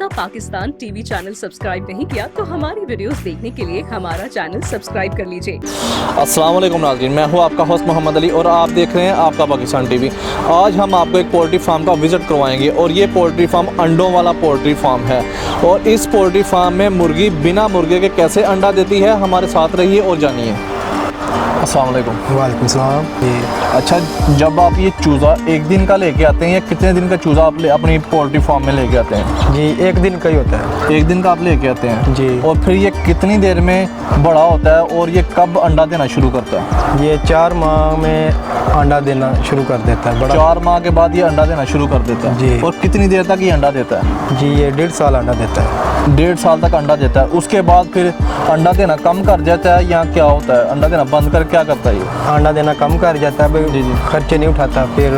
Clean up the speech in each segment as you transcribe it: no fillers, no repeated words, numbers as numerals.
Pakistan TV channel subscribe नहीं किया तो हमारी वीडियोस देखने के लिए हमारा चैनल सब्सक्राइब कर लीजिए। अस्सलाम वालेकुम नाज़रीन, मैं हूं आपका होस्ट मोहम्मद अली और आप देख रहे हैं आपका पाकिस्तान टीवी। आज हम आपको एक पोल्ट्री फार्म का विज़िट करवाएंगे और ये पोल्ट्री फार्म अंडों वाला पोल्ट्री फार्म है। और इस पोल्ट्री फार्म में मुर्गी बिना मुर्गे के कैसे अंडा देती है, हमारे साथ रहिए और जानिए। अस्सलाम वालेकुम। वालेकुम सलाम। अच्छा, जब आप ये चूज़ा एक दिन का लेके आते हैं या कितने दिन का चूज़ा आप अपनी पोल्ट्री फार्म में लेके आते हैं? जी एक दिन का ही होता है। एक दिन का आप लेके आते हैं जी। और फिर ये कितनी देर में बड़ा होता है और ये कब अंडा देना शुरू करता है? ये 4 माह में अंडा देना शुरू कर देता है। बड़ा 4 माह के बाद ये अंडा देना शुरू कर देता है जी। और कितनी देर तक ये अंडा देता है? जी ये 1.5 साल अंडा देता है। 1.5 साल तक अंडा देता है। उसके बाद फिर अंडा देना कम कर जाता है या क्या होता है? अंडा देना बंद कर क्या करता है ये? अंडा देना कम कर जाता है, जी जी। खर्चे नहीं उठाता, फिर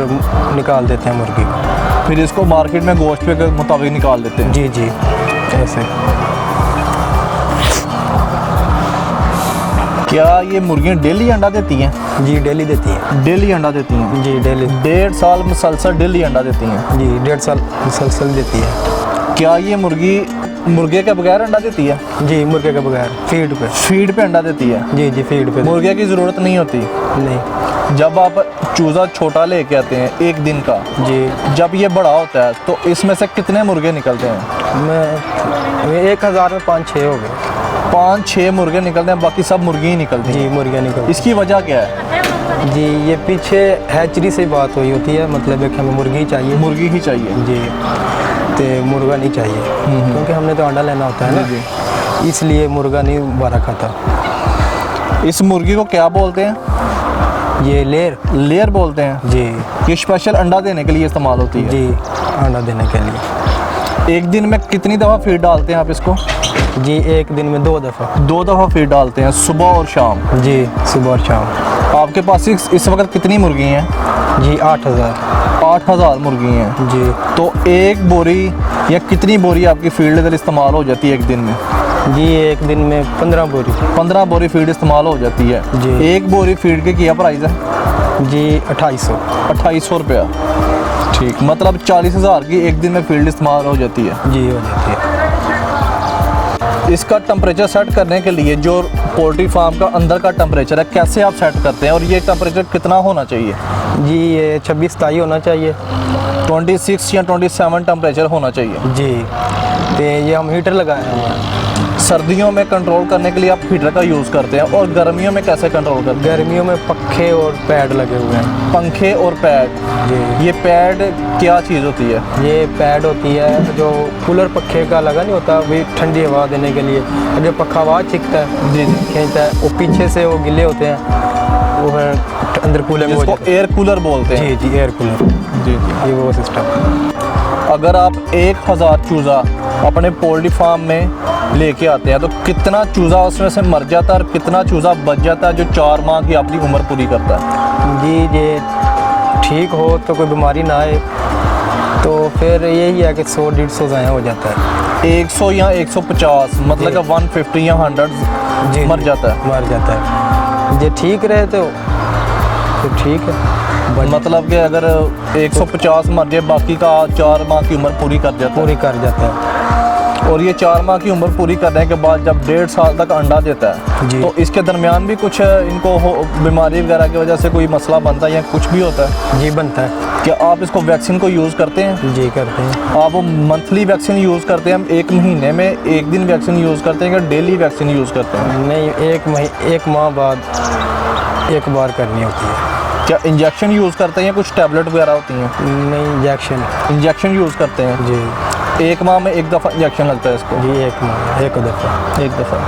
निकाल देते हैं मुर्गी को। फिर इसको मार्केट में गोश्त पे के मुताबिक निकाल देते हैं। जी जी ऐसे। क्या ये मुर्गियाँ डेली अंडा देती हैं? जी डेली देती है। डेली अंडा देती हैं? जी डेली। 1.5 साल मुसलसल डेली अंडा देती हैं? जी 1.5 साल मुसलसल देती है। क्या ये मुर्गी मुर्गे के बगैर अंडा देती है? जी मुर्गे के बगैर फीड पे। फीड पे अंडा देती है? जी जी फीड पे। मुर्गे की ज़रूरत नहीं होती? नहीं। जब आप चूज़ा छोटा लेके आते हैं एक दिन का, जी जब ये बड़ा होता है तो इसमें से कितने मुर्गे निकलते हैं? मैं 1000 में 5-6 हो गए। 5-6 मुर्गे निकलते हैं, बाकी सब मुर्गी ही निकलती हैं। जी मुर्गियाँ निकल। इसकी वजह क्या है? जी ये पीछे हैचरी से बात हुई होती है, मतलब है कि हमें मुर्गी चाहिए। मुर्गी ही चाहिए जी तो मुर्गा नहीं चाहिए, क्योंकि हमने तो अंडा लेना होता है ना जी, इसलिए मुर्गा नहीं बारा खाता। इस मुर्गी को क्या बोलते हैं? ये लेयर। लेयर बोलते हैं जी। ये स्पेशल अंडा देने के लिए इस्तेमाल होती है? जी अंडा देने के लिए। एक दिन में कितनी दफ़ा फीड डालते हैं आप इसको? जी एक दिन में 2 दफ़ा। 2 दफ़ा फीड डालते हैं, सुबह और शाम? जी सुबह और शाम। आपके पास इस वक्त कितनी मुर्गी हैं? जी 8000। 8000 मुर्गी हैं जी। तो एक बोरी या कितनी बोरी आपकी फीड अगर इस्तेमाल हो जाती है एक दिन में? जी एक दिन में 15 बोरी। 15 बोरी फीड इस्तेमाल हो जाती है जी। एक बोरी फीड के क्या प्राइस है? जी 2800। 2800 रुपया। ठीक, मतलब 40,000 की एक दिन में फील्ड इस्तेमाल हो जाती है। जी हो जाती है। इसका टेम्परेचर सेट करने के लिए जो पोल्ट्री फार्म का अंदर का टेम्परेचर है, कैसे आप सेट करते हैं और ये टेम्परेचर कितना होना चाहिए? जी ये 26-27 होना चाहिए। 26 या 27 टेम्परेचर होना चाहिए। जी तो ये हम हीटर लगाए हैं। सर्दियों में कंट्रोल करने के लिए आप हीटर का यूज़ करते हैं और गर्मियों में कैसे कंट्रोल करते हैं? गर्मियों में पंखे और पैड लगे हुए हैं। पंखे और पैड। जी ये पैड क्या चीज़ होती है? ये पैड होती है जो कूलर पखे का लगा नहीं होता, वही ठंडी हवा देने के लिए। और जो पखा आवाज़ छिकता है, जी जी, खींचता है, वो पीछे से वो गिले होते हैं, वो है अंदर कूलिंग हो जिसको जाता है। एयर कूलर बोलते हैं। जी जी एयर कूलर। जी जी। ये वो सिस्टम। अगर आप 1000 चूज़ा अपने पोल्ट्री फार्म में लेके आते हैं तो कितना चूज़ा उसमें से मर जाता है और कितना चूज़ा बच जाता है जो 4 माह की अपनी उम्र पूरी करता है? जी ये ठीक हो तो कोई बीमारी ना आए तो फिर यही है कि 100-150 ज़ाया हो जाता है। 100 या 150, मतलब कि 150 या 100 जी मर जाता है। मर जाता है। ये ठीक रहे तो फिर ठीक है। मतलब कि अगर 150 मर जाए, बाकी का 4 माह की उम्र पूरी कर जाता है। पूरी कर जाता है। और ये 4 माह की उम्र पूरी करने के बाद जब 1.5 साल तक अंडा देता है जी। तो इसके दरमियान भी कुछ इनको बीमारी वगैरह की वजह से कोई मसला बनता है या कुछ भी होता है? जी बनता है। क्या आप इसको वैक्सीन को यूज़ करते हैं? जी करते हैं। आप वो मंथली वैक्सीन यूज़ करते हैं, एक महीने में एक दिन वैक्सीन यूज़ करते हैं या डेली वैक्सीन यूज़ करते हैं? नहीं एक माह बाद एक बार करनी होती है। क्या इंजेक्शन यूज़ करते हैं या कुछ टैबलेट वगैरह होती हैं? नहीं इंजेक्शन यूज़ करते हैं। जी एक माह में एक दफ़ा इंजेक्शन लगता है इसको? जी एक माह एक दफ़ा।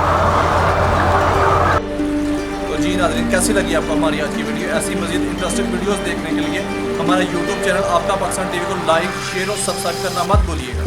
तो जी नाज़रीन, कैसी लगी आपको हमारी आज की वीडियो? ऐसी मज़ीद इंटरेस्टिंग वीडियोस देखने के लिए हमारा यूट्यूब चैनल आपका पाकिस्तान टीवी को लाइक, शेयर और सब्सक्राइब करना मत भूलिएगा।